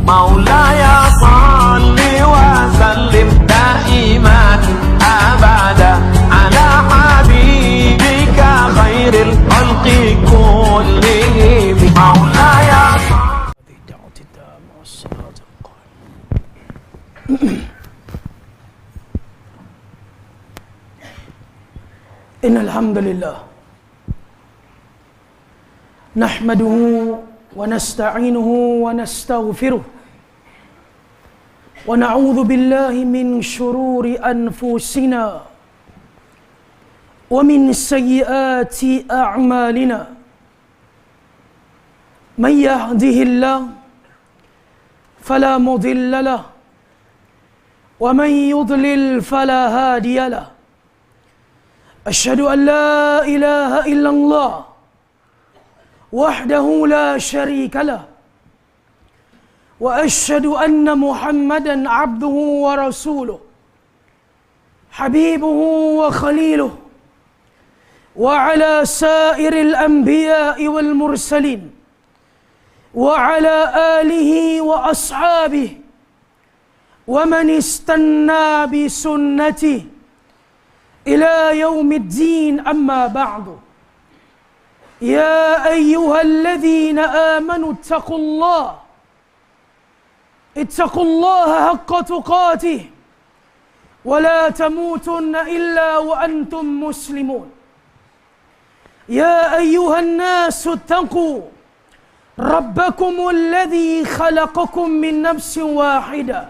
مولاي صل وسلم دائما أبدا على حبيبك خير الخلق كلهم مولاي إن الحمد لله نحمده ونستعينه ونستغفره ونعوذ بالله من شرور أنفسنا ومن سيئات أعمالنا من يهده الله فلا مضل له ومن يضلل فلا هادي له أشهد أن لا إله إلا الله وحده لا شريك له وأشهد أن محمدًا عبده ورسوله حبيبه وخليله وعلى سائر الأنبياء والمرسلين وعلى آله وأصحابه ومن استنى بسنته إلى يوم الدين أما بعد يا أيها الذين آمنوا اتقوا الله حق تقاته ولا تموتن إلا وأنتم مسلمون يا أيها الناس اتقوا ربكم الذي خلقكم من نفس واحدة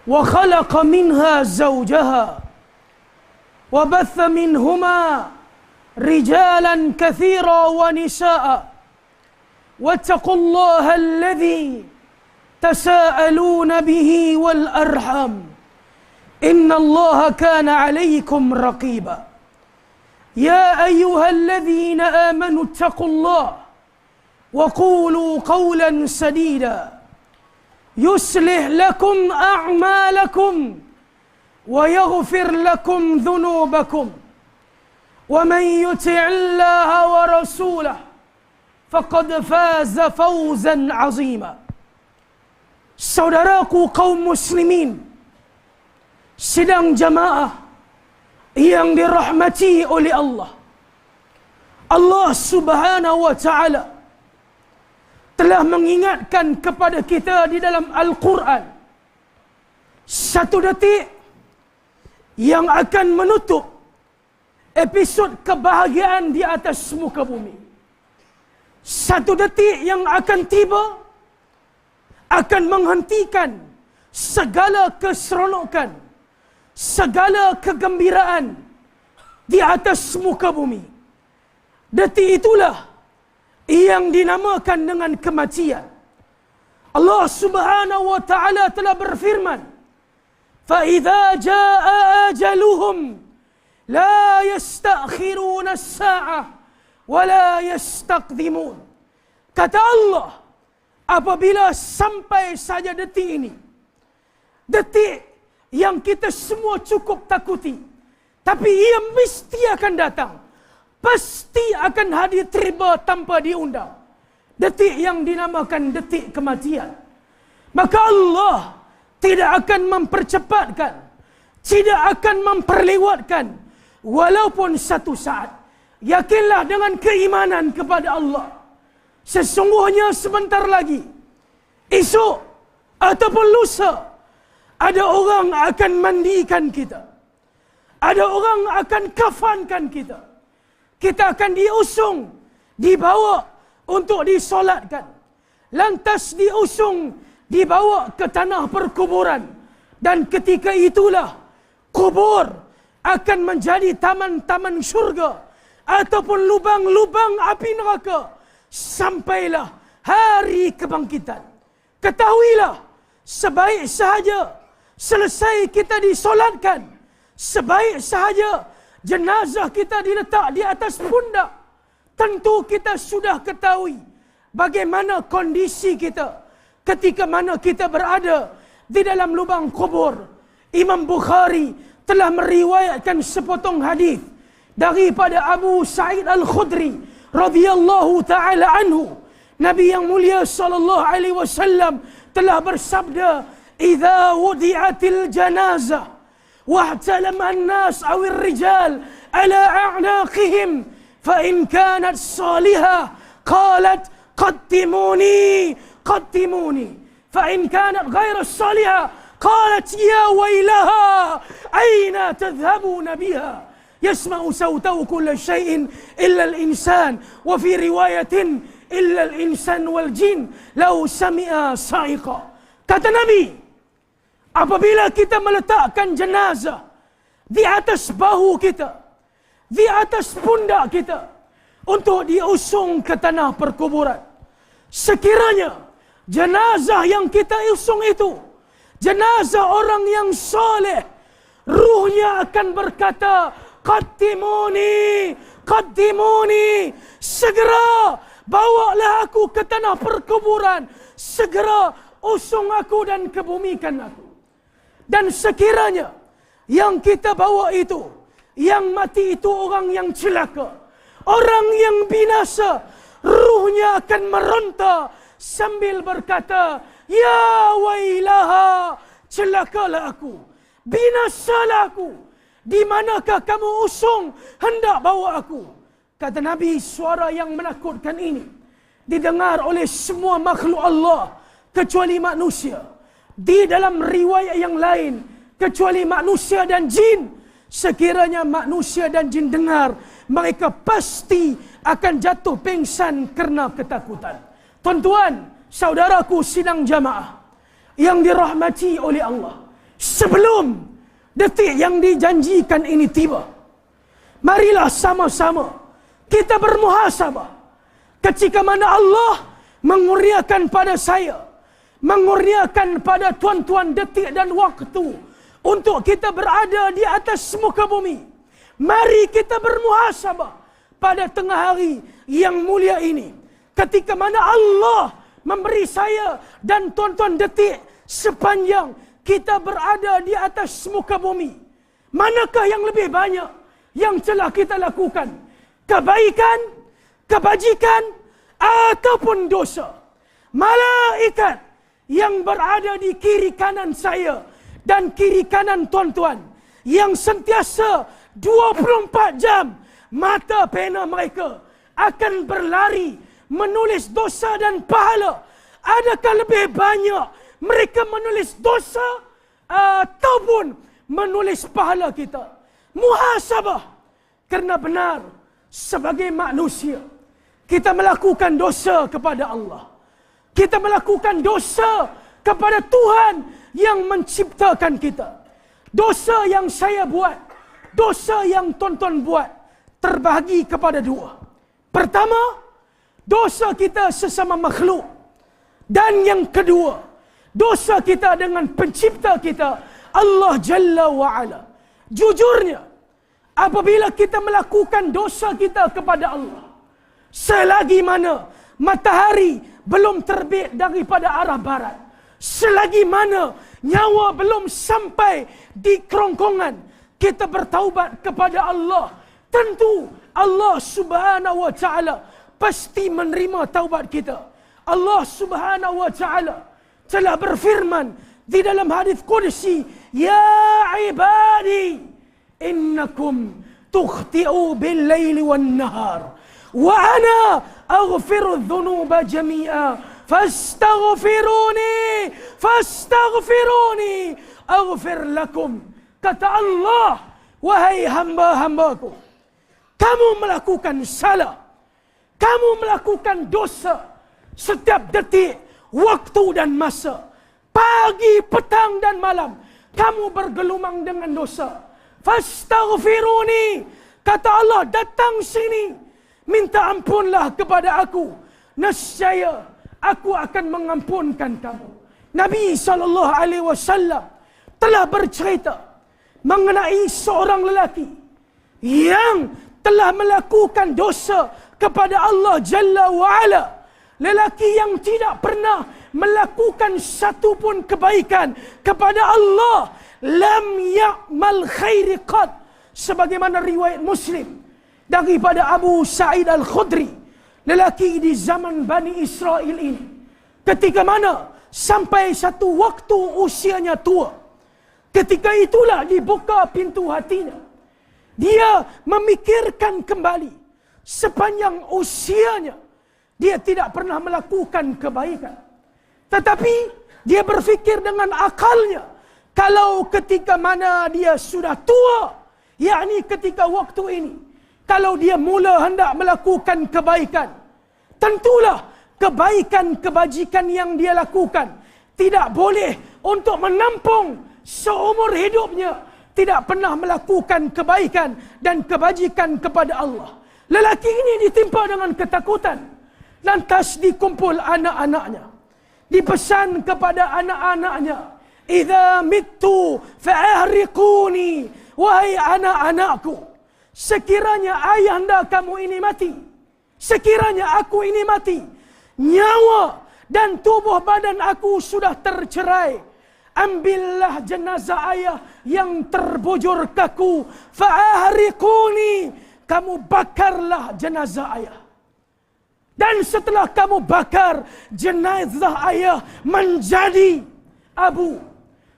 وخلق منها زوجها وبث منهما رجالا كثيرا ونساء واتقوا الله الذي تساءلون به والأرحام إن الله كان عليكم رقيبا يا أيها الذين آمنوا اتقوا الله وقولوا قولا سديدا يصلح لكم أعمالكم ويغفر لكم ذنوبكم ومن يطع الله ورسوله فقد فاز فوزا عظيما. Saudaraku kaum muslimin sidang jamaah yang dirahmati oleh Allah, Allah Subhanahu wa taala telah mengingatkan kepada kita di dalam Al-Quran satu detik yang akan menutup episod kebahagiaan di atas muka bumi. Satu detik yang akan tiba akan menghentikan segala keseronokan, segala kegembiraan di atas muka bumi. Detik itulah yang dinamakan dengan kematian. Allah Subhanahu wa taala telah berfirman, فَإِذَا جَاءَ أَجَلُهُمْ لَا يَسْتَأْخِرُونَ السَّاعَةَ وَلَا يَسْتَقْدِمُونَ. Kata Allah, apabila sampai saja detik ini, detik yang kita semua cukup takuti, tapi ia mesti akan datang, pasti akan hadir tiba tanpa diundang. Detik yang dinamakan detik kematian. Maka Allah tidak akan mempercepatkan, tidak akan memperlewatkan, walaupun satu saat. Yakinlah dengan keimanan kepada Allah, sesungguhnya sebentar lagi, esok ataupun lusa, ada orang akan mandikan kita, ada orang akan kafankan kita, kita akan diusung, dibawa untuk disolatkan, lantas diusung, dibawa ke tanah perkuburan, dan ketika itulah kubur akan menjadi taman-taman syurga ataupun lubang-lubang api neraka, sampailah hari kebangkitan. Ketahuilah, sebaik sahaja selesai kita disolatkan, sebaik sahaja jenazah kita diletak di atas pundak, tentu kita sudah ketahui bagaimana kondisi kita ketika mana kita berada di dalam lubang kubur. Imam Bukhari telah meriwayatkan sepotong hadis daripada Abu Sa'id Al-Khudri radhiyallahu taala anhu, Nabi yang mulia sallallahu alaihi wasallam telah bersabda, "Idza wudi'atil janazah واعتلم الناس أو الرجال على أعناقهم فإن كانت صالحة قالت قدموني قدموني فإن كانت غير الصالحة قالت يا ويلها أين تذهبون بها يسمع صوته كل شيء إلا الإنسان وفي رواية إلا الإنسان والجن لو سمع صائقا." Kata Nabi, apabila kita meletakkan jenazah di atas bahu kita, di atas pundak kita untuk diusung ke tanah perkuburan, sekiranya jenazah yang kita usung itu jenazah orang yang soleh, ruhnya akan berkata, "Qaddimuni, qaddimuni, segera bawalah aku ke tanah perkuburan, segera usung aku dan kebumikan aku." Dan sekiranya yang kita bawa itu, yang mati itu orang yang celaka, orang yang binasa, ruhnya akan meronta sambil berkata, "Ya wailaha, celakalah aku, binasalah aku, di manakah kamu usung hendak bawa aku?" Kata Nabi, suara yang menakutkan ini didengar oleh semua makhluk Allah kecuali manusia. Di dalam riwayat yang lain, kecuali manusia dan jin. Sekiranya manusia dan jin dengar, mereka pasti akan jatuh pingsan kerana ketakutan. Tuan-tuan, saudaraku sidang jamaah yang dirahmati oleh Allah, sebelum detik yang dijanjikan ini tiba, marilah sama-sama kita bermuhasabah. Ketika mana Allah mengurniakan pada saya, mengurniakan pada tuan-tuan detik dan waktu untuk kita berada di atas muka bumi, mari kita bermuhasabah pada tengah hari yang mulia ini. Ketika mana Allah memberi saya dan tuan-tuan detik sepanjang kita berada di atas muka bumi, manakah yang lebih banyak yang telah kita lakukan? Kebaikan, kebajikan, ataupun dosa? Malaikat yang berada di kiri kanan saya dan kiri kanan tuan-tuan, yang sentiasa 24 jam mata pena mereka akan berlari menulis dosa dan pahala. Adakah lebih banyak mereka menulis dosa ataupun menulis pahala kita? Muhasabah. Kerana benar, sebagai manusia, kita melakukan dosa kepada Allah. Kita melakukan dosa kepada Tuhan yang menciptakan kita. Dosa yang saya buat, dosa yang tuan-tuan buat, terbahagi kepada dua. Pertama, dosa kita sesama makhluk. Dan yang kedua, dosa kita dengan pencipta kita, Allah Jalla wa'ala. Jujurnya, apabila kita melakukan dosa kita kepada Allah, selagi mana matahari belum terbit daripada arah barat, selagi mana nyawa belum sampai di kerongkongan, kita bertaubat kepada Allah, tentu Allah Subhanahu wa ta'ala pasti menerima taubat kita. Allah Subhanahu wa ta'ala telah berfirman di dalam hadis qudsi, "Ya ibadi, innakum tukhti'u bil-laili wan-nahar wa ana aghfiru dhunuba jami'a fastaghfiruni aghfir lakum." Kata Allah, "Wahai hamba-hambaku, kamu melakukan salah, kamu melakukan dosa setiap detik, waktu dan masa, pagi, petang dan malam, kamu bergelumang dengan dosa. Fastaghfiruni." Kata Allah, "Datang sini, minta ampunlah kepada aku, nescaya aku akan mengampunkan kamu." Nabi SAW telah bercerita mengenai seorang lelaki yang telah melakukan dosa kepada Allah Jalla wa'ala. Lelaki yang tidak pernah melakukan satu pun kebaikan kepada Allah. Lam ya'mal khairi qad. Sebagaimana riwayat Muslim daripada Abu Sa'id Al-Khudri. lelaki di zaman Bani Israel ini, ketika mana sampai satu waktu usianya tua, ketika itulah dibuka pintu hatinya. Dia memikirkan kembali sepanjang usianya dia tidak pernah melakukan kebaikan. Tetapi dia berfikir dengan akalnya, kalau ketika mana dia sudah tua, yakni ketika waktu ini, kalau dia mula hendak melakukan kebaikan, tentulah kebaikan-kebajikan yang dia lakukan tidak boleh untuk menampung seumur hidupnya tidak pernah melakukan kebaikan dan kebajikan kepada Allah. Lelaki ini ditimpa dengan ketakutan. Lantas dikumpul anak-anaknya. Dipesan kepada anak-anaknya, "Idza mittu fa'ahriquni." Wahai anak-anakku, sekiranya ayahanda kamu ini mati, sekiranya aku ini mati, nyawa dan tubuh badan aku sudah tercerai, ambillah jenazah ayah yang terbujur kaku, fa'ahriquni, kamu bakarlah jenazah ayah. Dan setelah kamu bakar jenazah ayah menjadi abu,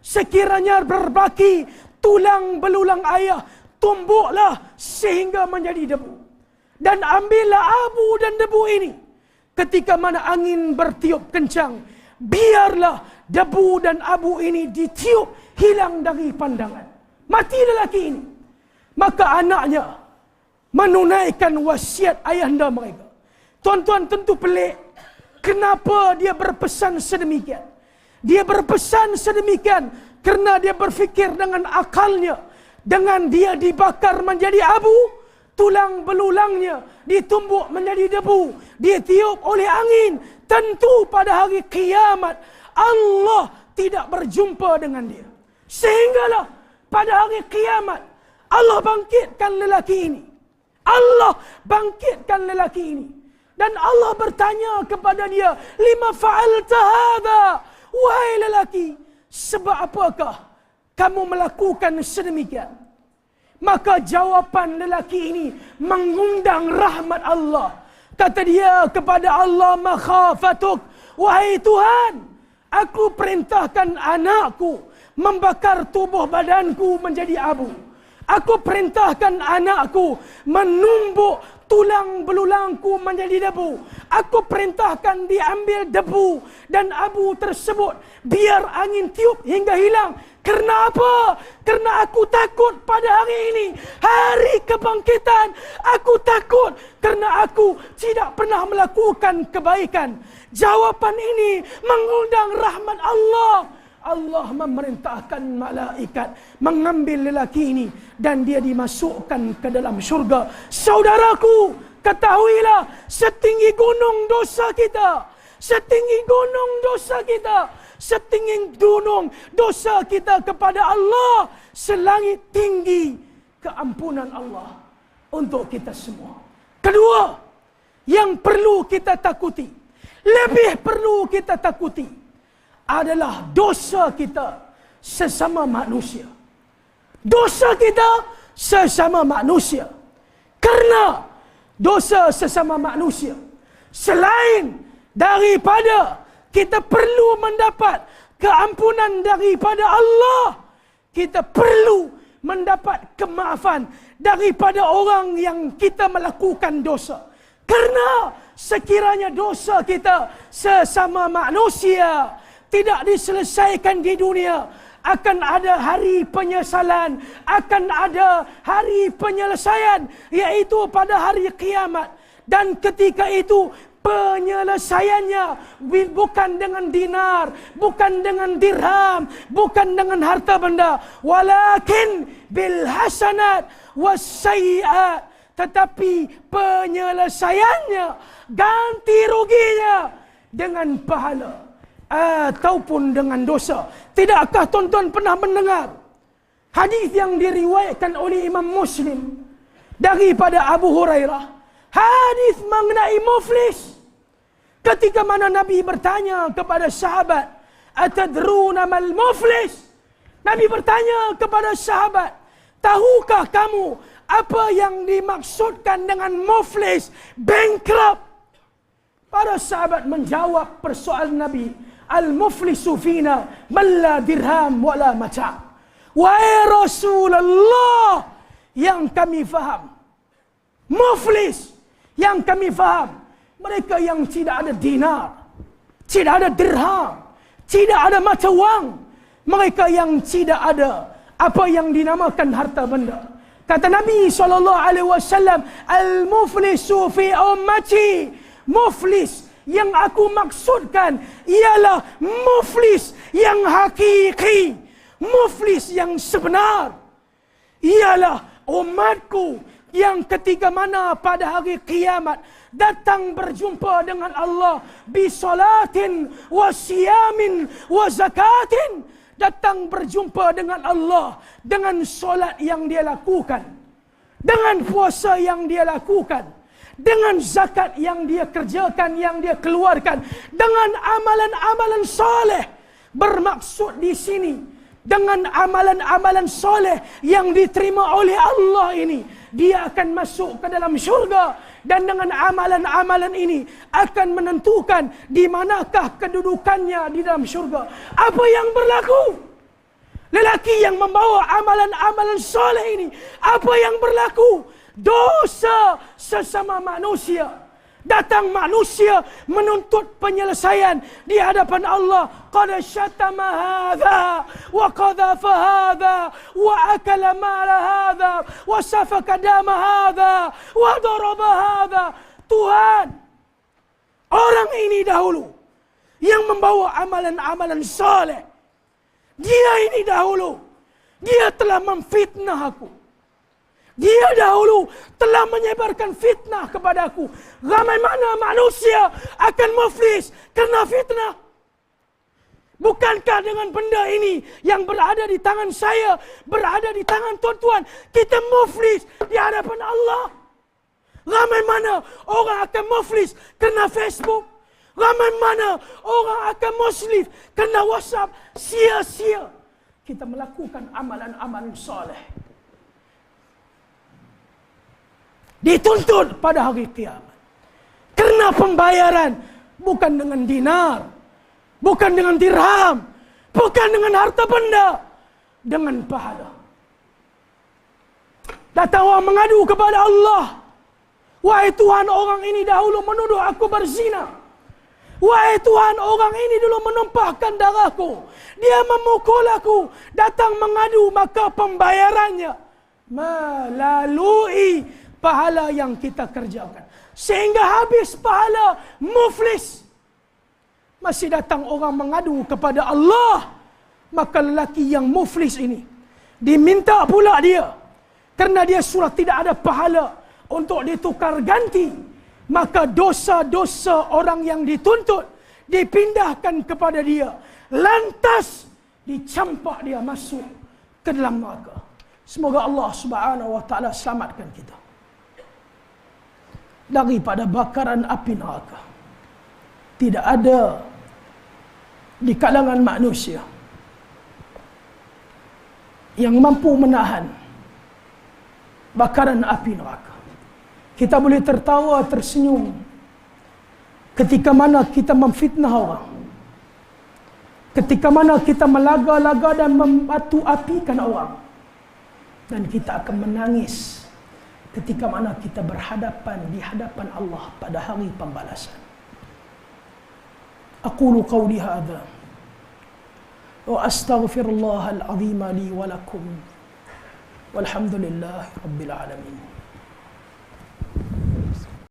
sekiranya berbaki tulang belulang ayah, tumbuklah sehingga menjadi debu. Dan ambillah abu dan debu ini, ketika mana angin bertiup kencang, biarlah debu dan abu ini ditiup hilang dari pandangan. Mati lelaki ini. Maka anaknya menunaikan wasiat ayahanda mereka. Tuan-tuan tentu pelik, kenapa dia berpesan sedemikian? Dia berpesan sedemikian kerana dia berfikir dengan akalnya. Dengan dia dibakar menjadi abu, tulang belulangnya ditumbuk menjadi debu, ditiup oleh angin. Tentu pada hari kiamat Allah tidak berjumpa dengan dia. Sehinggalah pada hari kiamat Allah bangkitkan lelaki ini. Allah bangkitkan lelaki ini. Dan Allah bertanya kepada dia, "Lima fa'alta hadha?" Wahai lelaki, sebab apakah kamu melakukan sedemikian? Maka jawapan lelaki ini mengundang rahmat Allah. Kata dia kepada Allah, "Makhafatuk." Wahai Tuhan, aku perintahkan anakku membakar tubuh badanku menjadi abu. Aku perintahkan anakku menumbuk tulang belulangku menjadi debu. Aku perintahkan diambil debu dan abu tersebut, biar angin tiup hingga hilang. Kerana apa? Kerana aku takut pada hari ini, hari kebangkitan. Aku takut kerana aku tidak pernah melakukan kebaikan. Jawapan ini mengundang rahmat Allah. Allah memerintahkan malaikat mengambil lelaki ini dan dia dimasukkan ke dalam syurga. Saudaraku, ketahuilah, setinggi gunung dosa kita, setinggi gunung dosa kita, setinggi gunung dosa kita kepada Allah, selangit tinggi keampunan Allah untuk kita semua. Kedua, yang perlu kita takuti, lebih perlu kita takuti, adalah dosa kita sesama manusia. Dosa kita sesama manusia. Karena dosa sesama manusia, selain daripada kita perlu mendapat keampunan daripada Allah, kita perlu mendapat kemaafan daripada orang yang kita melakukan dosa. Karena sekiranya dosa kita sesama manusia tidak diselesaikan di dunia, akan ada hari penyesalan, akan ada hari penyelesaian, yaitu pada hari kiamat. Dan ketika itu penyelesaiannya bukan dengan dinar, bukan dengan dirham, bukan dengan harta benda, walakin bil hasanat was sayyiat. Tetapi penyelesaiannya, ganti ruginya dengan pahala ataupun dengan dosa. Tidakkah tuan-tuan pernah mendengar hadis yang diriwayatkan oleh Imam Muslim daripada Abu Hurairah, hadis mengenai muflis, ketika mana Nabi bertanya kepada sahabat, "Atadruna mal muflis?" Nabi bertanya kepada sahabat, "Tahukah kamu apa yang dimaksudkan dengan muflis, bankrupt?" Para sahabat menjawab persoalan Nabi, al-muflisu fina man la dirham wala mata'. Wahai Rasulullah, yang kami faham, muflis yang kami faham, mereka yang tidak ada dinar, tidak ada dirham, tidak ada mata wang, mereka yang tidak ada apa yang dinamakan harta benda. Kata Nabi SAW, al-muflisu fi ummati, muflis yang aku maksudkan ialah muflis yang hakiki, muflis yang sebenar, ialah umatku yang ketika mana pada hari kiamat datang berjumpa dengan Allah bisolatin wa siyamin wa zakatin, datang berjumpa dengan Allah dengan solat yang dia lakukan, dengan puasa yang dia lakukan, dengan zakat yang dia kerjakan, yang dia keluarkan, dengan amalan-amalan soleh. Bermaksud di sini dengan amalan-amalan soleh yang diterima oleh Allah ini, dia akan masuk ke dalam syurga, dan dengan amalan-amalan ini akan menentukan di manakah kedudukannya di dalam syurga. Apa yang berlaku? Lelaki yang membawa amalan-amalan soleh ini, apa yang berlaku? Dosa sesama manusia. Datang manusia menuntut penyelesaian di hadapan Allah. Qad syatama hadha wa qadhafa hadha wa akala mala hadha wa safaka dama hadha wa daraba hadha. Tuhan, orang ini dahulu yang membawa amalan-amalan saleh, dia ini dahulu, dia telah memfitnah aku. Dia dahulu telah menyebarkan fitnah kepadaku. Ramai mana manusia akan muflis kerana fitnah? Bukankah dengan benda ini yang berada di tangan saya, berada di tangan tuan-tuan, kita muflis di hadapan Allah? Ramai mana orang akan muflis kerana Facebook? Ramai mana orang akan muflis kerana WhatsApp? Sia-sia kita melakukan amalan-amalan soleh. Dituntut pada hari kiamat. Kerana pembayaran bukan dengan dinar, bukan dengan dirham, bukan dengan harta benda, dengan pahala. Datang orang mengadu kepada Allah, wahai Tuhan, orang ini dahulu menuduh aku berzina. Wahai Tuhan, orang ini dulu menumpahkan darahku, dia memukul aku. Datang mengadu, maka pembayarannya melalui pahala yang kita kerjakan. Sehingga habis pahala, muflis. Masih datang orang mengadu kepada Allah. Maka lelaki yang muflis ini diminta pula dia, kerana dia sudah tidak ada pahala untuk ditukar ganti, maka dosa-dosa orang yang dituntut dipindahkan kepada dia. Lantas dicampak dia masuk ke dalam neraka. Semoga Allah Subhanahu wa taala selamatkan kita daripada bakaran api neraka. Tidak ada di kalangan manusia yang mampu menahan bakaran api neraka. Kita boleh tertawa, tersenyum ketika mana kita memfitnah orang, ketika mana kita melaga-laga dan membatu-apikan orang, dan kita akan menangis ketika mana kita berhadapan di hadapan Allah pada hari pembalasan. Aqulu qawli hadha wa astaghfirullahal azim li wa lakum walhamdulillahi rabbil alamin.